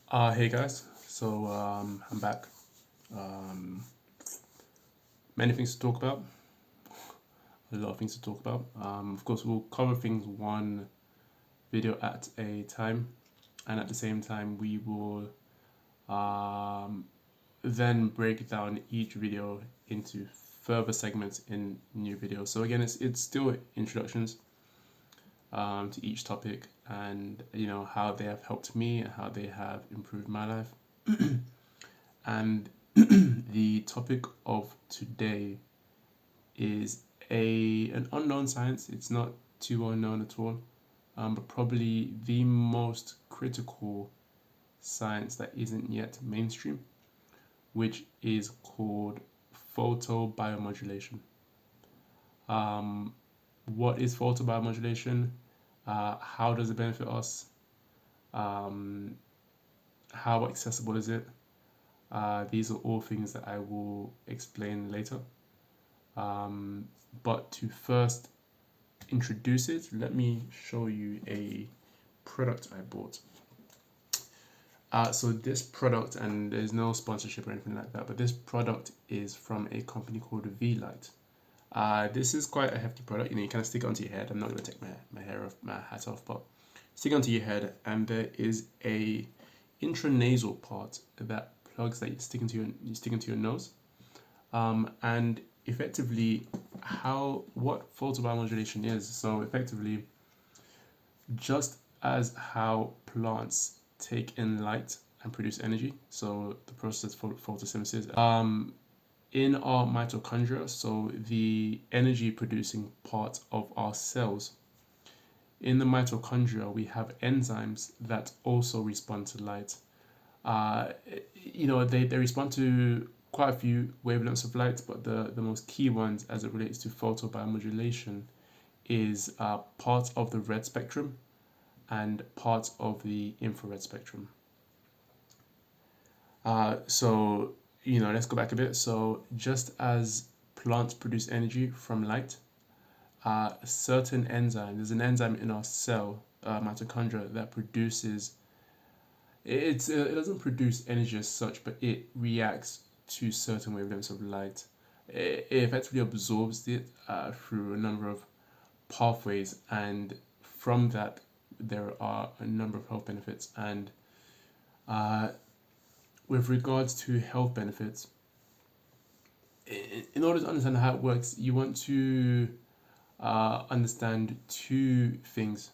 Hey guys, I'm back. Um, Many things to talk about, a lot of things to talk about. Of course, we'll cover things one video at a time, and at the same time, we will um, then break down each video into further segments in new videos. So again, it's still introductions to each topic, and how they have helped me and how they have improved my life. And the topic of today is an unknown science. It's not too well known at all, but probably the most critical science that isn't yet mainstream, which is called photobiomodulation. Um, what is photobiomodulation? How does it benefit us? Um, how accessible is it? These are all things that I will explain later. But to first introduce it, let me show you a product I bought. So this product, and there's no sponsorship or anything like that, but this product is from a company called V-Light. This is quite a hefty product. You kind of stick it onto your head. I'm not going to take my hat off, but stick it onto your head, and there is a intranasal part that plugs that you stick into your nose. And effectively, what photobiomodulation is. So effectively, just as how plants take in light and produce energy, so the process for photosynthesis, in our mitochondria, so the energy producing part of our cells, in the mitochondria we have enzymes that also respond to light. uh, they respond to quite a few wavelengths of light, but the most key ones as it relates to photobiomodulation is part of the red spectrum and part of the infrared spectrum. Let's go back a bit. So just as plants produce energy from light, there's an enzyme in our cell, mitochondria, that produces it doesn't produce energy as such, but it reacts to certain wavelengths of light. It effectively absorbs it through a number of pathways, and from that there are a number of health benefits. And uh, with regards to health benefits, in order to understand how it works, you want to understand two things.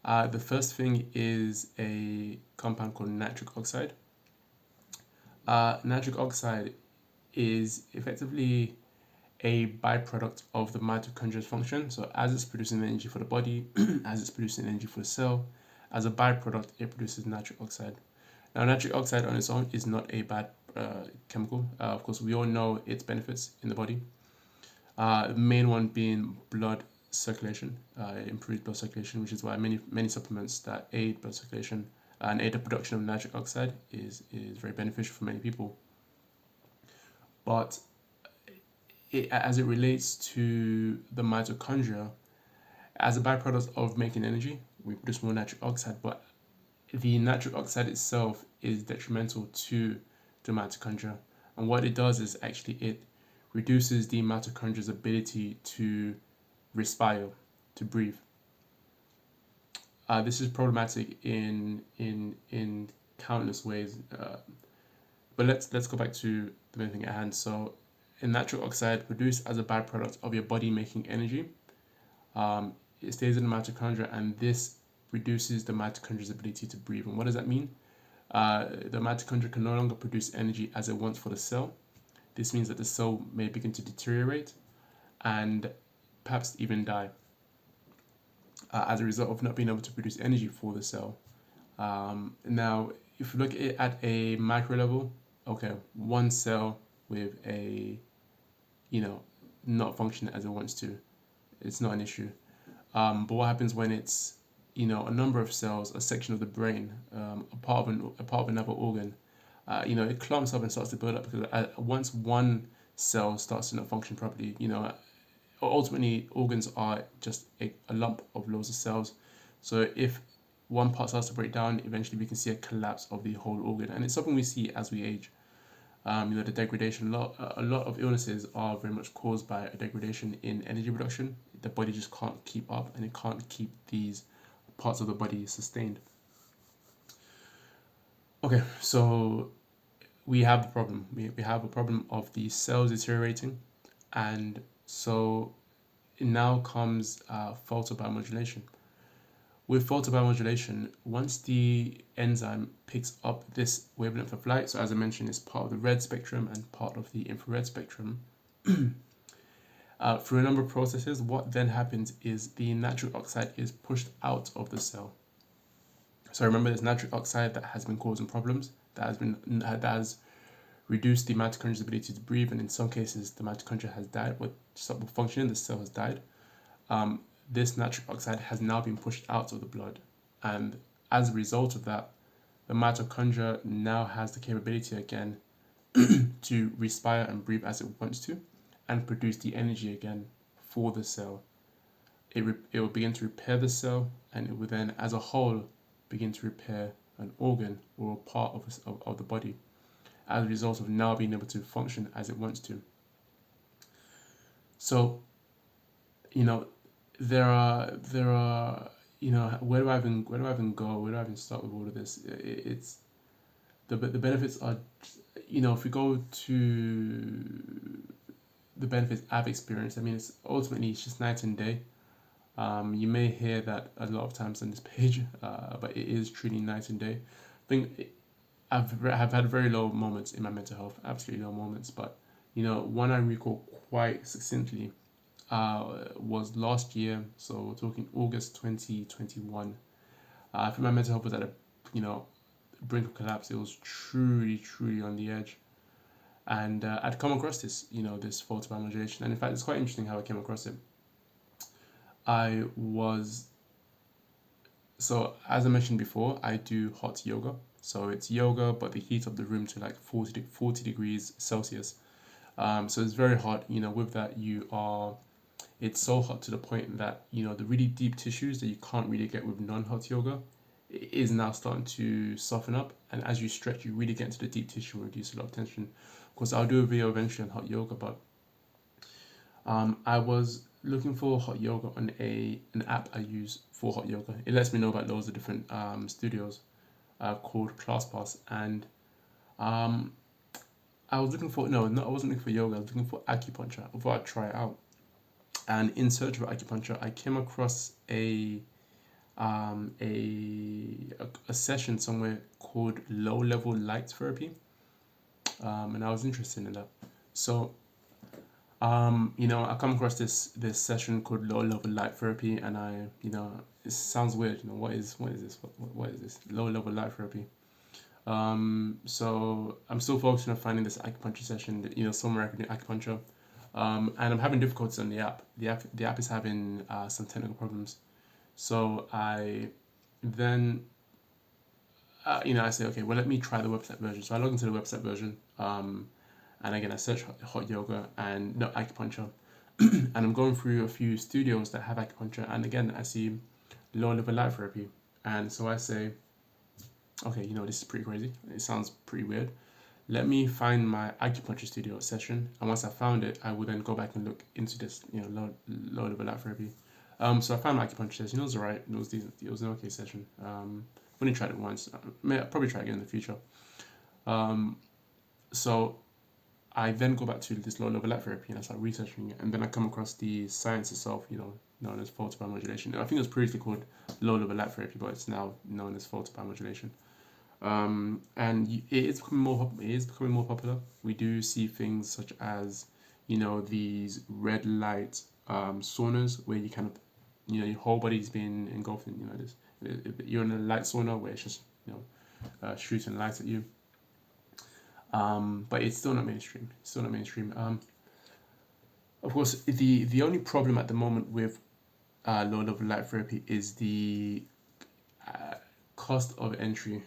The first thing is a compound called nitric oxide. Nitric oxide is effectively a byproduct of the mitochondrial function. So as it's producing energy for the body, as it's producing energy for the cell, as a byproduct, it produces nitric oxide. Now, nitric oxide on its own is not a bad chemical. Of course, we all know its benefits in the body. The main one being blood circulation. It improves blood circulation, which is why many supplements that aid blood circulation and aid the production of nitric oxide is very beneficial for many people. But as it relates to the mitochondria, as a byproduct of making energy, we produce more nitric oxide, but the nitric oxide itself is detrimental to the mitochondria. And what it does is actually it reduces the mitochondria's ability to respire, to breathe. This is problematic in countless ways. But let's go back to the main thing at hand. So, nitric oxide produced as a byproduct of your body making energy, it stays in the mitochondria, and this reduces the mitochondria's ability to breathe. And what does that mean? The mitochondria can no longer produce energy as it wants for the cell. This means that the cell may begin to deteriorate and perhaps even die as a result of not being able to produce energy for the cell. Now, if you look at a micro level, okay, one cell with not functioning as it wants to, it's not an issue. But what happens when it's, a number of cells, a section of the brain, a part of another organ, it clumps up and starts to build up, because once one cell starts to not function properly, ultimately organs are just a lump of loads of cells. So if one part starts to break down, eventually we can see a collapse of the whole organ, and it's something we see as we age. The degradation. A lot of illnesses are very much caused by a degradation in energy production. The body just can't keep up, and it can't keep these parts of the body sustained. Okay, so we have the problem. We have a problem of the cells deteriorating, and so now comes photobiomodulation. With photobiomodulation, once the enzyme picks up this wavelength of light, so as I mentioned, it's part of the red spectrum and part of the infrared spectrum, through a number of processes, what then happens is the nitric oxide is pushed out of the cell. So remember, this nitric oxide that has been causing problems, that has reduced the mitochondria's ability to breathe, and in some cases the mitochondria has died, or stopped functioning, the cell has died. This nitric oxide has now been pushed out of the blood, and as a result of that, the mitochondria now has the capability again to respire and breathe as it wants to, and produce the energy again for the cell. It will begin to repair the cell, and it will then, as a whole, begin to repair an organ or a part of the body, as a result of now being able to function as it wants to. So, there are where do I even go? Where do I even start with all of this? It's the benefits are, if we go to the benefits I've experienced, I mean, it's just night and day. You may hear that a lot of times on this page, but it is truly night and day. I think I've had very low moments in my mental health, absolutely low moments, but one I recall quite succinctly was last year, so we're talking August 2021. I think my mental health was at a brink of collapse. It was truly on the edge, and I'd come across this this photobiomodulation, and in fact it's quite interesting how I came across it. So as I mentioned before, I do hot yoga. So it's yoga, but they heat up the room to like 40 degrees Celsius. So it's very hot. With that, it's so hot to the point that, the really deep tissues that you can't really get with non-hot yoga is now starting to soften up. And as you stretch, you really get into the deep tissue and reduce a lot of tension. Of course, I'll do a video eventually on hot yoga, but I was looking for hot yoga on an app I use for hot yoga. It lets me know about loads of different studios called ClassPass, and I was looking for I wasn't looking for yoga. I was looking for acupuncture. I thought I'd try it out. And in search of acupuncture, I came across a session somewhere called low level light therapy, and I was interested in that. So I come across this session called low level light therapy, and it sounds weird. What is this? What is this low level light therapy? So I'm still focusing on finding this acupuncture session that, somewhere I can do acupuncture. And I'm having difficulties on the app. The app is having some technical problems. So I then, I say, okay, well, let me try the website version. So I log into the website version, and again, I search hot yoga and no acupuncture, and I'm going through a few studios that have acupuncture, and again, I see low level light therapy, and so I say, okay, this is pretty crazy. It sounds pretty weird. Let me find my acupuncture studio session, and once I found it, I will then go back and look into this, low level light therapy. So I found my acupuncture session. It was alright. It was an okay session. I've only tried it once. I'll probably try it again in the future. So I then go back to this low level light therapy and I start researching it, and then I come across the science itself, known as photobiomodulation. I think it was previously called low level light therapy, but it's now known as photobiomodulation. And it is becoming more popular. We do see things such as these red light saunas where you kind of your whole body's being engulfed in this. You're in a light sauna where it's just shooting light at you. But it's still not mainstream. Of course, the only problem at the moment with low level light therapy is the cost of entry.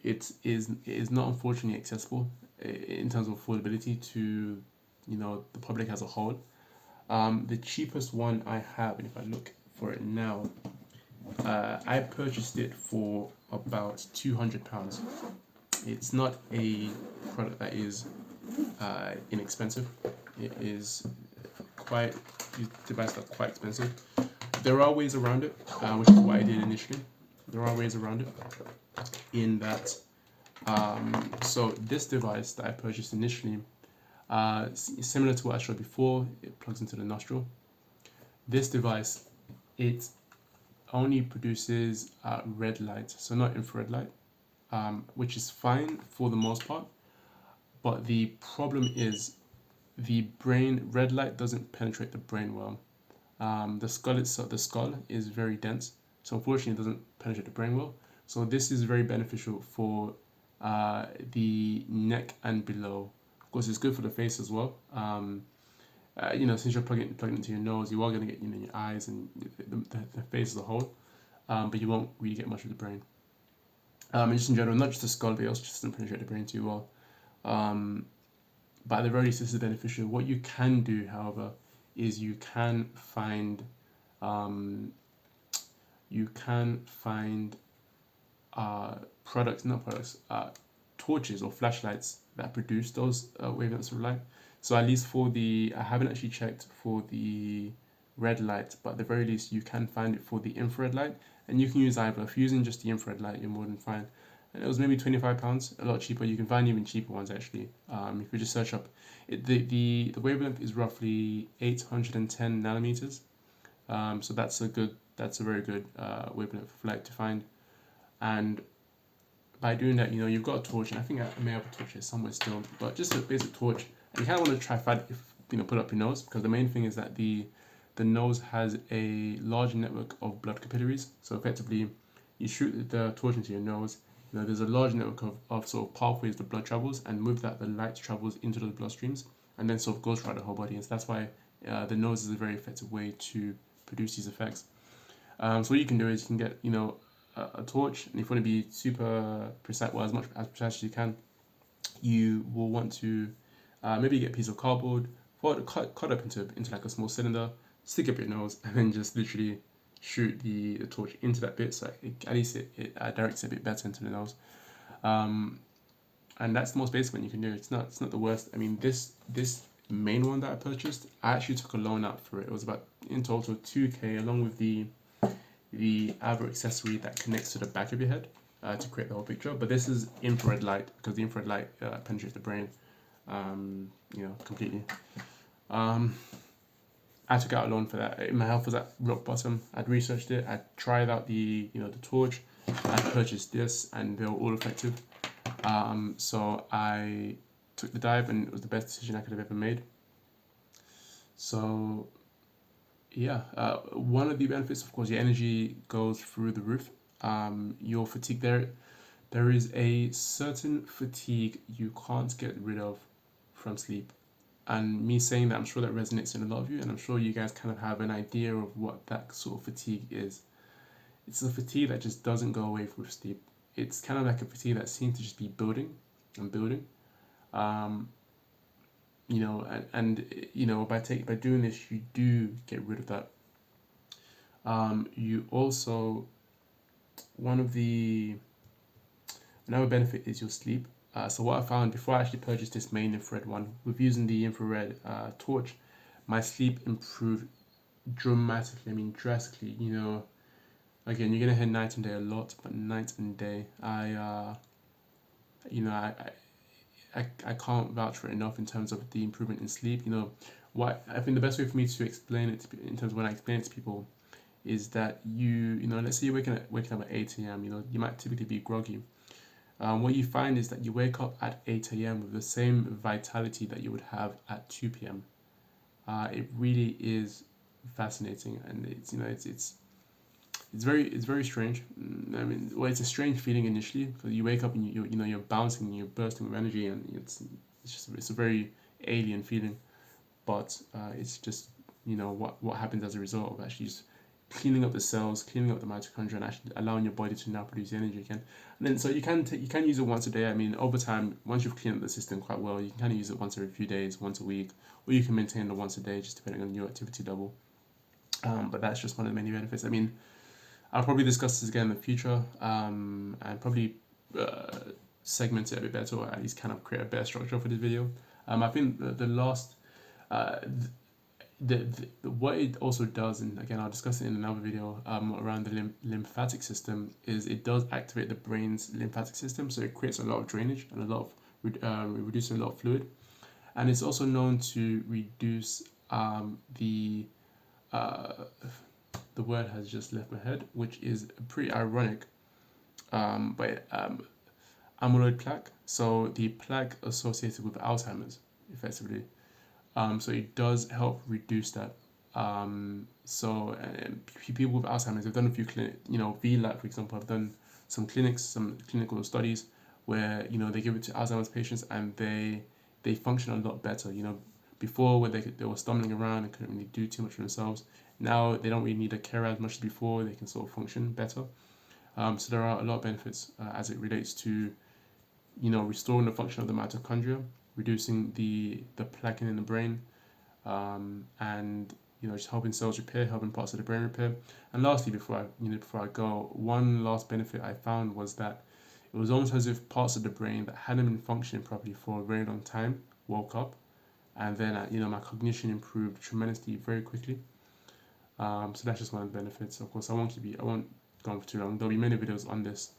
It is not unfortunately accessible in terms of affordability to the public as a whole. The cheapest one I have, and if I look for it now, I purchased it for about £200. It's not a product that is inexpensive. It is quite, these devices are quite expensive. There are ways around it, which is what I did initially. There are ways around it in that, so this device that I purchased initially, similar to what I showed before, it plugs into the nostril. This device, it only produces red light, so not infrared light, which is fine for the most part. But the problem is the red light doesn't penetrate the brain well. The skull itself, the skull is very dense, so unfortunately it doesn't penetrate the brain well. So this is very beneficial for the neck and below. Of course, it's good for the face as well. Since you're plugging into your nose, you are going to get your eyes and the face as a whole, but you won't really get much of the brain. And just in general, not just the skull, but it also just doesn't penetrate the brain too well. But at the very least, this is beneficial. What you can do, however, is you can find torches or flashlights that produce those wavelengths of light. So at least I haven't actually checked for the red light, but at the very least you can find it for the infrared light, and you can use either. If you're using just the infrared light, you're more than fine. And it was maybe £25, a lot cheaper. You can find even cheaper ones actually. If you just search up, the wavelength is roughly 810 nanometers. So that's a very good wavelength of light to find. And by doing that, you've got a torch, and I think I may have a torch here somewhere still, but just a basic torch. And you kind of want to try put up your nose, because the main thing is that the nose has a large network of blood capillaries. So effectively, you shoot the torch into your nose. There's a large network of sort of pathways the blood travels, and with that, the light travels into the bloodstreams, and then sort of goes throughout the whole body. And so that's why the nose is a very effective way to produce these effects. So what you can do is you can get a torch, and if you want to be super precise, well, as precise as you can, you will want to maybe get a piece of cardboard, cut up into like a small cylinder, stick up your nose, and then just literally shoot the torch into that bit, so at least it directs it a bit better into the nose. And that's the most basic one you can do. It's not the worst. I mean, this main one that I purchased, I actually took a loan out for it. It was about in total 2K, along with the other accessory that connects to the back of your head to create the whole picture. But this is infrared light, because the infrared light penetrates the brain, completely. I took out a loan for that. My health was at rock bottom. I'd researched it. I tried out the torch. I purchased this, and they were all effective. So I took the dive, and it was the best decision I could have ever made. So yeah, one of the benefits, of course, your energy goes through the roof. Your fatigue, there is a certain fatigue you can't get rid of from sleep. And me saying that, I'm sure that resonates in a lot of you, and I'm sure you guys kind of have an idea of what that sort of fatigue is. It's a fatigue that just doesn't go away with sleep. It's kind of like a fatigue that seems to just be building and building. And by doing this, you do get rid of that. You also, another benefit is your sleep. So what I found before I actually purchased this main infrared one, with using the infrared torch, my sleep improved dramatically. I mean, drastically. Again, you're gonna hear night and day a lot, but night and day, I can't vouch for it enough in terms of the improvement in sleep. What I think the best way for me to explain it in terms of when I explain it to people is that let's say you're waking up at 8 a.m. You might typically be groggy. What you find is that you wake up at 8 a.m. with the same vitality that you would have at 2 p.m. It really is fascinating, and it's very strange. I mean, well, it's a strange feeling initially, because you wake up and you're bouncing, you're bursting with energy, and it's a very alien feeling. But it's just what happens as a result of actually just cleaning up the cells, cleaning up the mitochondria, and actually allowing your body to now produce energy again. And then so you can use it once a day. I mean, over time, once you've cleaned up the system quite well, you can kind of use it once every few days, once a week, or you can maintain the once a day, just depending on your activity level. But that's just one of the many benefits. I mean, I'll probably discuss this again in the future, and probably segment it a bit better, or at least kind of create a better structure for this video. I think the last, uh, what it also does, and again I'll discuss it in another video, around the lymphatic system, is it does activate the brain's lymphatic system, so it creates a lot of drainage and a lot of reducing a lot of fluid, and it's also known to reduce uh, the word has just left my head, which is pretty ironic, but amyloid plaque, so the plaque associated with Alzheimer's, effectively. So it does help reduce that. So people with Alzheimer's, they've done a few VLAB, for example, have done some clinical studies where they give it to Alzheimer's patients and they function a lot better. Before where they were stumbling around and couldn't really do too much for themselves. Now they don't really need a care as much as before. They can sort of function better. So there are a lot of benefits as it relates to restoring the function of the mitochondria, reducing the plaquing in the brain, and just helping cells repair, helping parts of the brain repair. And lastly, before I go, one last benefit I found was that it was almost as if parts of the brain that hadn't been functioning properly for a very long time woke up, and then my cognition improved tremendously very quickly. So that's just one of the benefits. Of course, I won't go on for too long. There'll be many videos on this.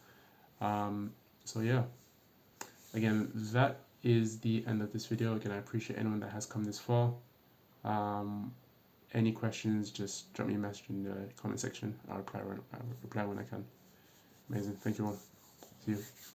So yeah. Again, that is the end of this video. Again, I appreciate anyone that has come this far. Any questions, just drop me a message in the comment section. I'll reply when I can. Amazing. Thank you all. See you.